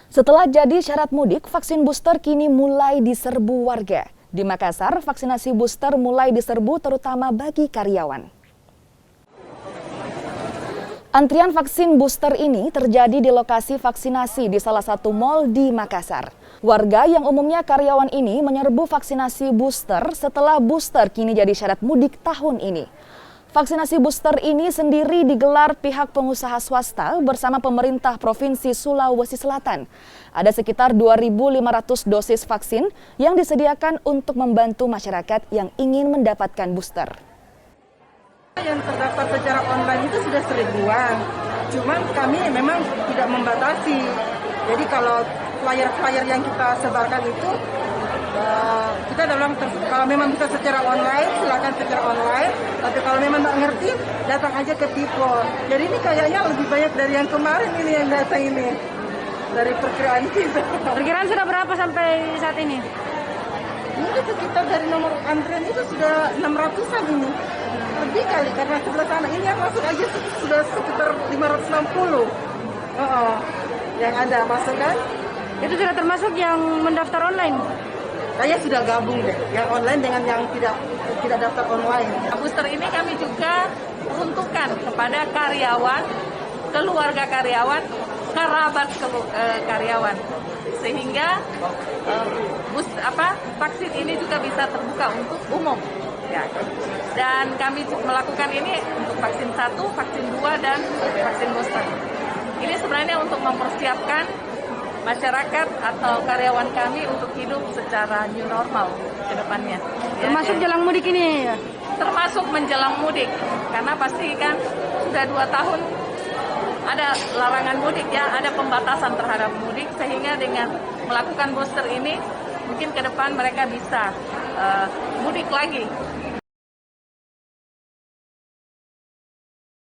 Setelah jadi syarat mudik, vaksin booster kini mulai diserbu warga. Di Makassar, vaksinasi booster mulai diserbu terutama bagi karyawan. Antrian vaksin booster ini terjadi di lokasi vaksinasi di salah satu mal di Makassar. Warga yang umumnya karyawan ini menyerbu vaksinasi booster setelah booster kini jadi syarat mudik tahun ini. Vaksinasi booster ini sendiri digelar pihak pengusaha swasta bersama pemerintah Provinsi Sulawesi Selatan. Ada sekitar 2.500 dosis vaksin yang disediakan untuk membantu masyarakat yang ingin mendapatkan booster. Yang terdaftar secara online itu sudah 1000-an, cuman kami memang tidak membatasi. Jadi kalau flyer-flyer yang kita sebarkan itu, kita dalam kalau memang bisa secara online, silakan secara online. Tapi kalau memang nggak ngerti, datang aja ke Tipol. Jadi ini kayaknya lebih banyak dari yang kemarin ini yang datang ini, dari perkiraan kita. Perkiraan sudah berapa sampai saat ini? Ini sekitar dari nomor antrian itu sudah 600-an ini. Lebih kali karena sebelah sana ini yang masuk aja sudah sekitar 560. Yang ada masuk kan? Itu sudah termasuk yang mendaftar online? Saya sudah gabung deh, yang online dengan yang tidak daftar online. Booster ini kami juga peruntukkan kepada karyawan, keluarga karyawan, kerabat karyawan, sehingga vaksin ini juga bisa terbuka untuk umum. Ya. Dan kami melakukan ini untuk vaksin 1, vaksin 2, dan vaksin booster. Ini sebenarnya untuk mempersiapkan masyarakat atau karyawan kami untuk hidup secara new normal ke depannya. Termasuk jelang mudik ini ya? Termasuk menjelang mudik, karena pasti kan sudah 2 tahun ada larangan mudik ya, ada pembatasan terhadap mudik, sehingga dengan melakukan booster ini mungkin ke depan mereka bisa mudik lagi.